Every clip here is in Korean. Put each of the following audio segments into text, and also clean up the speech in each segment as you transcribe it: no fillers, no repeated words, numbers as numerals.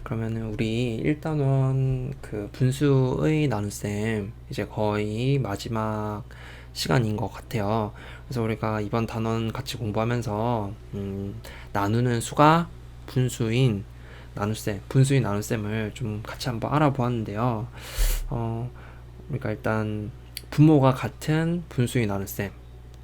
그러면은 우리 1단원 그 분수의 나눗셈 이제 거의 마지막 시간인 것 같아요. 그래서 우리가 이번 단원 같이 공부하면서 나누는 수가 분수인 나눗셈, 분수인 나눗셈을 좀 같이 한번 알아보았는데요. 어, 우리가 일단 분모가 같은 분수인 나눗셈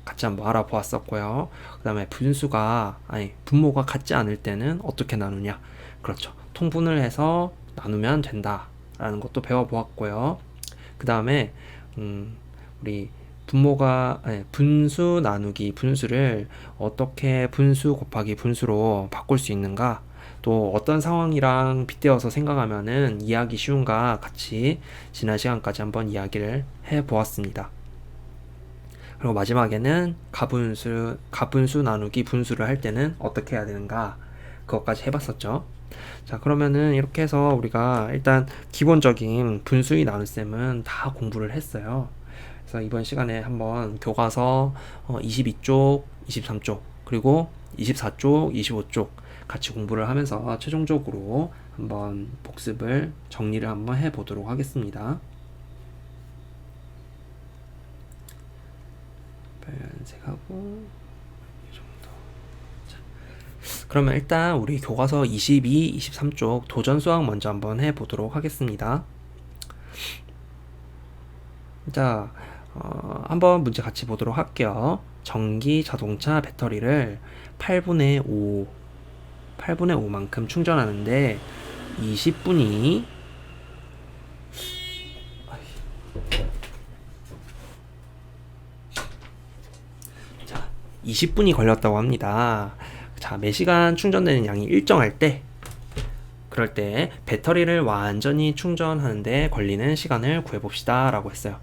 같이 한번 알아보았었고요. 그 다음에 분모가 같지 않을 때는 어떻게 나누냐. 그렇죠. 통분을 해서 나누면 된다. 라는 것도 배워보았고요. 그 다음에, 우리 분수 나누기 분수를 어떻게 분수 곱하기 분수로 바꿀 수 있는가. 또 어떤 상황이랑 빗대어서 생각하면은 이해하기 쉬운가 같이 지난 시간까지 한번 이야기를 해보았습니다. 그리고 마지막에는 가분수 나누기 분수를 할 때는 어떻게 해야 되는가 그것까지 해봤었죠. 자, 그러면은 이렇게 해서 우리가 일단 기본적인 분수의 나눗셈은 다 공부를 했어요. 그래서 이번 시간에 한번 교과서 22쪽, 23쪽, 그리고 24쪽, 25쪽 같이 공부를 하면서 최종적으로 한번 복습을 정리를 한번 해보도록 하겠습니다. 빨간색하고 이 정도. 자, 그러면 일단 우리 교과서 22, 23쪽 도전 수학 먼저 한번 해보도록 하겠습니다. 자, 한번 문제 같이 보도록 할게요. 전기 자동차 배터리를 8분의 5만큼 충전하는데 20분이 20분이 걸렸다고 합니다. 자, 매시간 충전되는 양이 일정할 때, 그럴 때 배터리를 완전히 충전하는데 걸리는 시간을 구해봅시다 라고 했어요.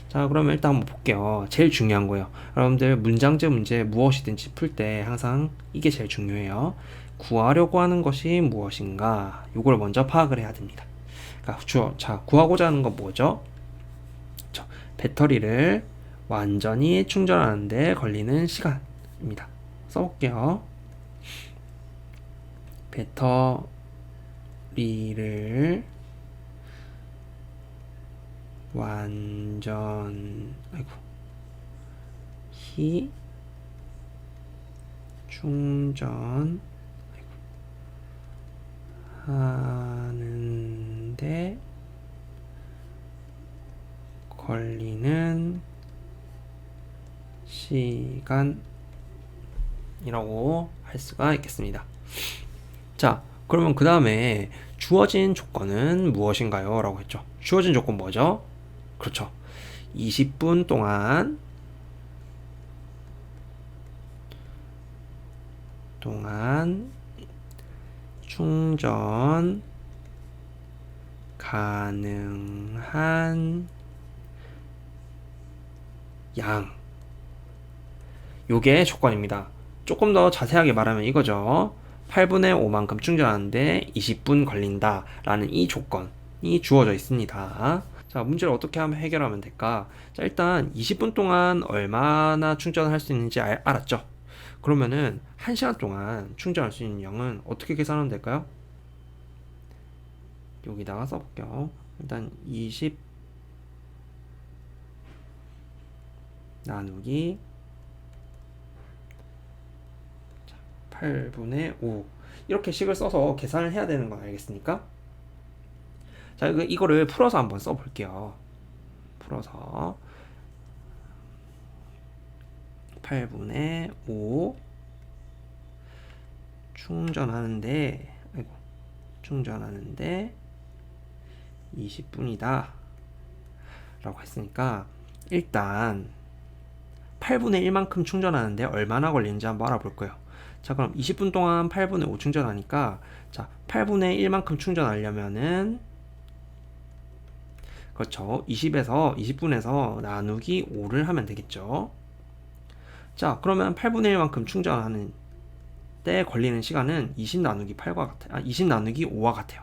자, 그러면 일단 한번 볼게요. 제일 중요한 거예요. 여러분들 문장제 문제 무엇이든지 풀 때 항상 이게 제일 중요해요. 구하려고 하는 것이 무엇인가, 이걸 먼저 파악을 해야 됩니다. 자, 구하고자 하는 건 뭐죠? 배터리를 완전히 충전하는데 걸리는 시간입니다. 써볼게요. 배터리를 완전히 충전하는데 걸리는 시간이라고 할 수가 있겠습니다. 자, 그러면 그 다음에 주어진 조건은 무엇인가요? 라고 했죠. 주어진 조건 뭐죠? 그렇죠. 20분 동안 충전 가능한 양, 요게 조건입니다. 조금 더 자세하게 말하면 이거죠. 8분의 5만큼 충전하는데 20분 걸린다 라는 이 조건이 주어져 있습니다. 자, 문제를 어떻게 하면 해결하면 될까? 자, 일단 20분 동안 얼마나 충전할 수 있는지 알았죠? 그러면은 1시간 동안 충전할 수 있는 양은 어떻게 계산하면 될까요? 여기다가 써볼게요. 일단 20 나누기 8분의 5 이렇게 식을 써서 계산을 해야 되는 건 알겠습니까? 자, 이거를 풀어서 한번 써볼게요. 풀어서 8분의 5 충전하는데 20분이다 라고 했으니까 일단 8분의 1만큼 충전하는데 얼마나 걸리는지 한번 알아볼 거예요. 자, 그럼 20분 동안 8분의 5 충전하니까, 자, 8분의 1만큼 충전하려면은, 그렇죠. 20분에서 나누기 5를 하면 되겠죠. 자, 그러면 8분의 1만큼 충전하는 때 걸리는 시간은 20 나누기 5와 같아요.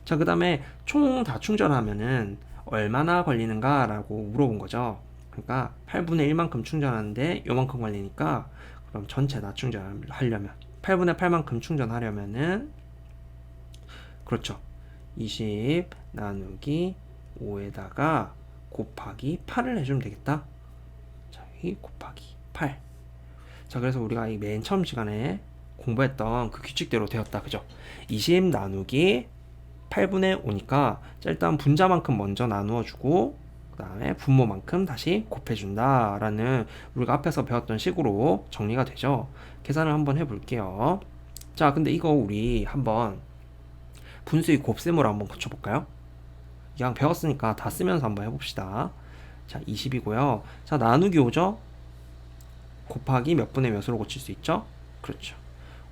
자, 그 다음에 총 다 충전하면은 얼마나 걸리는가 라고 물어본 거죠. 그러니까 8분의 1만큼 충전하는데 요만큼 걸리니까, 그럼 전체 다 충전하려면 8분의 8만큼 충전하려면은 그렇죠. 20 나누기 5에다가 곱하기 8을 해주면 되겠다. 자, 여기 곱하기 8. 자, 그래서 우리가 이 맨 처음 시간에 공부했던 그 규칙대로 되었다. 그죠? 20 나누기 8분의 5니까 일단 분자만큼 먼저 나누어 주고 그 다음에 분모만큼 다시 곱해준다 라는 우리가 앞에서 배웠던 식으로 정리가 되죠. 계산을 한번 해볼게요. 자, 근데 이거 우리 한번 분수의 곱셈으로 한번 고쳐볼까요? 그냥 배웠으니까 다 쓰면서 한번 해봅시다. 자, 20이고요. 자, 나누기 5죠? 곱하기 몇 분의 몇으로 고칠 수 있죠? 그렇죠.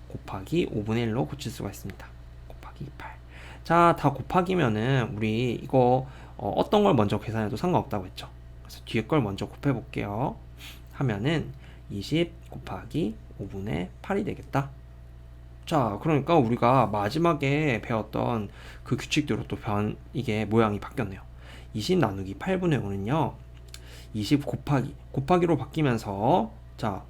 곱하기 5분의 1로 고칠 수가 있습니다. 곱하기 8. 자, 다 곱하기면은 우리 이거 어떤 걸 먼저 계산해도 상관없다고 했죠. 그래서 뒤에 걸 먼저 곱해 볼게요. 하면은 20 곱하기 5분의 8이 되겠다. 자, 그러니까 우리가 마지막에 배웠던 그 규칙대로 또 이게 모양이 바뀌었네요. 20 나누기 8분의 5는요. 20 곱하기로 바뀌면서 자,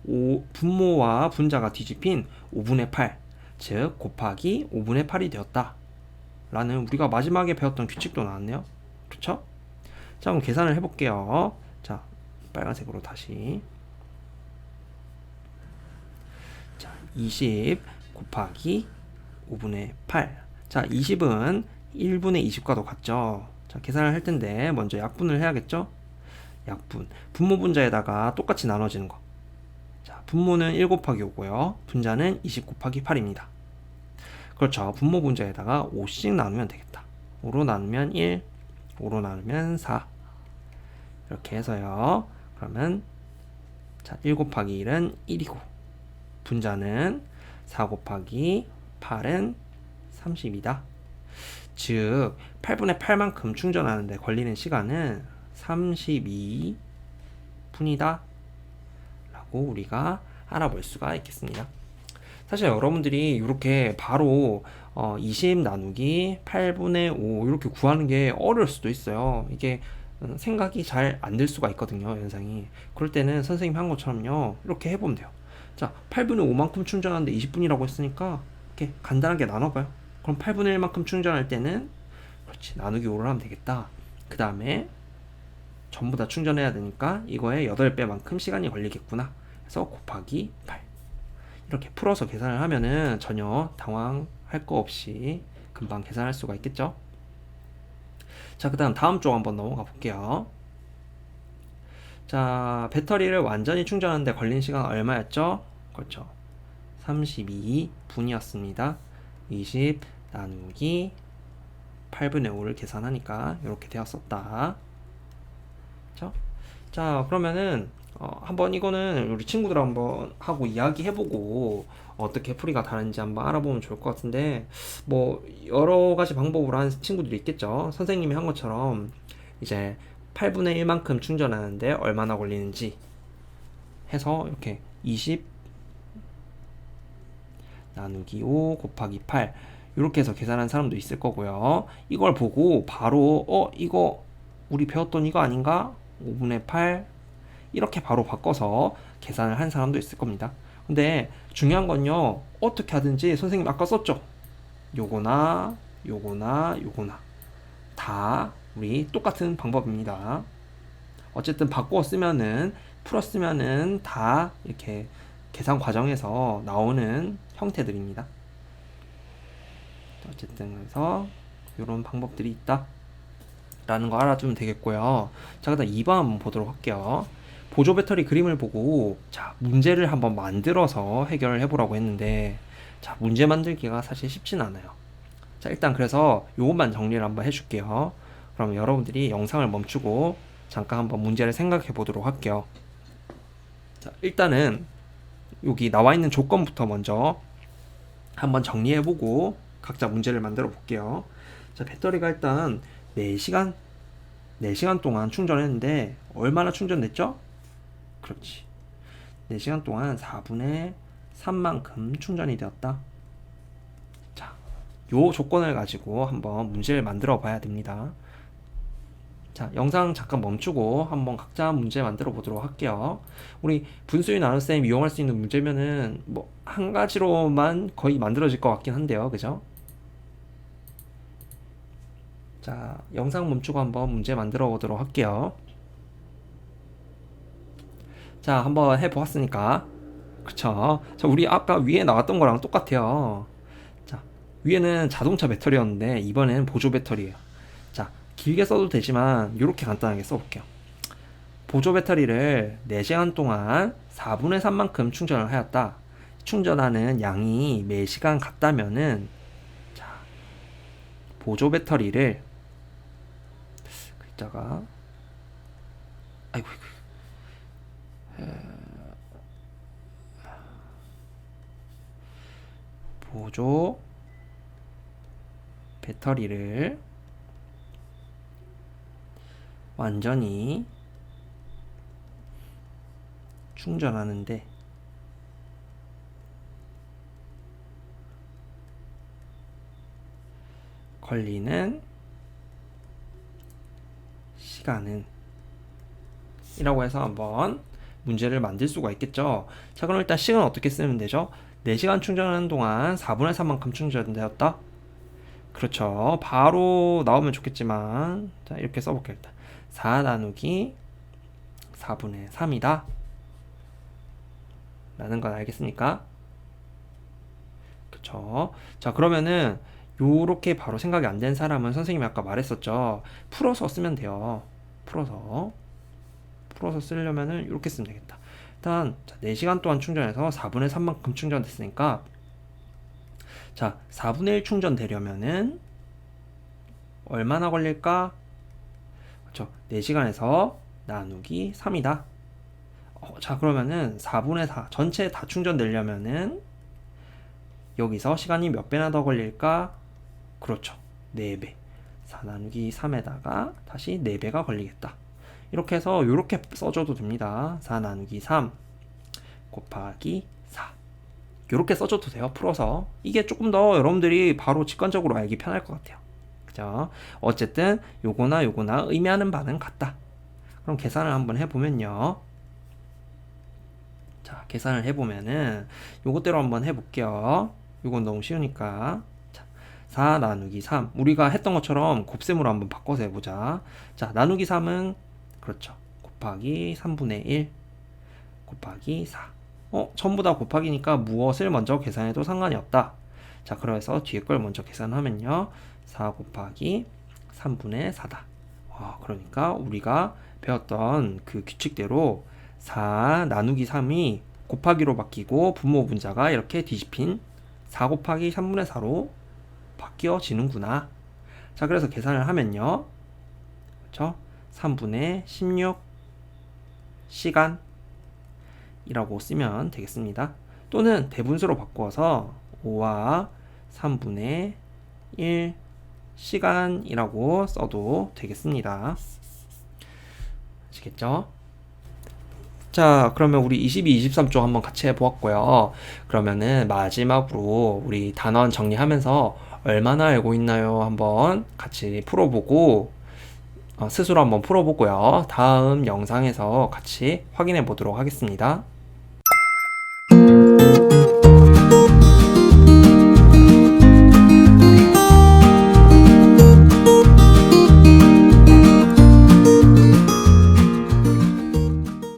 분모와 분자가 뒤집힌 5분의 8, 즉 곱하기 5분의 8이 되었다. 라는 우리가 마지막에 배웠던 규칙도 나왔네요. 그렇죠? 자, 그럼 계산을 해볼게요. 자, 빨간색으로 다시. 자, 20 곱하기 5분의 8. 자, 20은 1분의 20과도 같죠. 자, 계산을 할 텐데 먼저 약분을 해야겠죠? 약분. 분모 분자에다가 똑같이 나눠지는 거. 자, 분모는 1 곱하기 5고요. 분자는 20 곱하기 8입니다. 그렇죠. 분모 분자에다가 5씩 나누면 되겠다. 5로 나누면 1, 5로 나누면 4. 이렇게 해서요. 그러면 자, 1 곱하기 1은 1이고 분자는 4 곱하기 8은 30이다. 즉 8분의 8만큼 충전하는데 걸리는 시간은 32분이다 라고 우리가 알아볼 수가 있겠습니다. 사실 여러분들이 이렇게 바로 20 나누기 8분의 5 이렇게 구하는 게 어려울 수도 있어요. 이게 생각이 잘 안 들 수가 있거든요, 현상이. 그럴 때는 선생님이 한 것처럼요, 이렇게 해보면 돼요. 자, 8분의 5만큼 충전하는데 20분이라고 했으니까 이렇게 간단하게 나눠봐요. 그럼 8분의 1만큼 충전할 때는 그렇지, 나누기 5를 하면 되겠다. 그 다음에 전부 다 충전해야 되니까 이거에 8배만큼 시간이 걸리겠구나. 그래서 곱하기 8. 이렇게 풀어서 계산을 하면은 전혀 당황할 거 없이 금방 계산할 수가 있겠죠. 자, 그 다음 쪽 한번 넘어가 볼게요. 자, 배터리를 완전히 충전하는데 걸린 시간 얼마였죠? 그렇죠. 32분이었습니다. 20 나누기 8분의 5를 계산하니까 이렇게 되었었다. 그렇죠? 자, 그러면은 한번 이거는 우리 친구들 한번 하고 이야기해보고 어떻게 풀이가 다른지 한번 알아보면 좋을 것 같은데, 뭐 여러 가지 방법으로 하는 친구들이 있겠죠. 선생님이 한 것처럼 이제 8분의 1만큼 충전하는데 얼마나 걸리는지 해서 이렇게 20 나누기 5 곱하기 8 이렇게 해서 계산한 사람도 있을 거고요. 이걸 보고 바로 이거 우리 배웠던 이거 아닌가? 5분의 8 이렇게 바로 바꿔서 계산을 한 사람도 있을 겁니다. 근데 중요한 건요, 어떻게 하든지 선생님 아까 썼죠? 요거나 요거나 요거나 다 우리 똑같은 방법입니다. 어쨌든 바꿔 쓰면은, 풀어 쓰면은 다 이렇게 계산 과정에서 나오는 형태들입니다. 어쨌든 그래서 이런 방법들이 있다 라는 거 알아두면 되겠고요. 자, 그다음 2번 한번 보도록 할게요. 보조 배터리 그림을 보고 자, 문제를 한번 만들어서 해결을 해보라고 했는데, 자, 문제 만들기가 사실 쉽진 않아요. 자, 일단 그래서 요것만 정리를 한번 해줄게요. 그럼 여러분들이 영상을 멈추고 잠깐 한번 문제를 생각해 보도록 할게요. 자, 일단은 여기 나와 있는 조건부터 먼저 한번 정리해 보고 각자 문제를 만들어 볼게요. 자, 배터리가 일단 4시간 동안 충전했는데 얼마나 충전됐죠? 그렇지. 4시간 동안 4분의 3만큼 충전이 되었다. 자, 요 조건을 가지고 한번 문제를 만들어 봐야 됩니다. 자, 영상 잠깐 멈추고 한번 각자 문제 만들어 보도록 할게요. 우리 분수의 나눗셈 이용할 수 있는 문제면은 뭐 한 가지로만 거의 만들어질 것 같긴 한데요. 그죠? 자, 영상 멈추고 한번 문제 만들어 보도록 할게요. 자, 한번 해보았으니까. 그쵸? 자, 우리 아까 위에 나왔던 거랑 똑같아요. 자, 위에는 자동차 배터리였는데, 이번에는 보조 배터리예요. 자, 길게 써도 되지만, 이렇게 간단하게 써볼게요. 보조 배터리를 4시간 동안 4분의 3만큼 충전을 하였다. 충전하는 양이 매시간 같다면은, 자, 보조 배터리를, 글자가, 아이고, 보조 배터리를 완전히 충전하는데 걸리는 시간은 이라고 해서 한번 문제를 만들 수가 있겠죠. 자, 그럼 일단 시간 어떻게 쓰면 되죠? 4시간 충전하는 동안 4분의 3만큼 충전되었다. 그렇죠. 바로 나오면 좋겠지만, 자, 이렇게 써볼게요. 일단 4 나누기 4분의 3이다 라는 건 알겠습니까? 그쵸. 자, 그러면은 요렇게 바로 생각이 안 된 사람은 선생님이 아까 말했었죠. 풀어서 쓰면 돼요. 풀어서 쓰려면은 이렇게 쓰면 되겠다. 일단 4시간 동안 충전해서 4분의 3만큼 충전됐으니까, 자, 4분의 1 충전되려면은 얼마나 걸릴까? 그렇죠. 4시간에서 나누기 3이다. 자, 그러면은 4분의 4 전체 다 충전되려면은 여기서 시간이 몇 배나 더 걸릴까? 그렇죠. 4배. 4 나누기 3에다가 다시 4배가 걸리겠다. 이렇게 해서 이렇게 써줘도 됩니다. 4 나누기 3 곱하기 4. 이렇게 써줘도 돼요. 풀어서. 이게 조금 더 여러분들이 바로 직관적으로 알기 편할 것 같아요. 그죠? 어쨌든 요거나 요거나 의미하는 바는 같다. 그럼 계산을 한번 해보면요. 자, 계산을 해보면은 요것대로 한번 해볼게요. 요건 너무 쉬우니까. 자, 4 나누기 3. 우리가 했던 것처럼 곱셈으로 한번 바꿔서 해보자. 자, 나누기 3은 그렇죠. 곱하기 3분의 1 곱하기 4. 전부 다 곱하기니까 무엇을 먼저 계산해도 상관이 없다. 자, 그래서 뒤에 걸 먼저 계산하면요. 4 곱하기 3분의 4다. 그러니까 우리가 배웠던 그 규칙대로 4 나누기 3이 곱하기로 바뀌고 분모 분자가 이렇게 뒤집힌 4 곱하기 3분의 4로 바뀌어지는구나. 자, 그래서 계산을 하면요. 그렇죠? 3분의 16 시간 이라고 쓰면 되겠습니다. 또는 대분수로 바꿔서 5와 3분의 1 시간이라고 써도 되겠습니다. 아시겠죠? 자, 그러면 우리 22, 23쪽 한번 같이 해보았고요. 그러면은 마지막으로 우리 단원 정리하면서 얼마나 알고 있나요? 한번 같이 풀어보고 스스로 한번 풀어보고요. 다음 영상에서 같이 확인해 보도록 하겠습니다.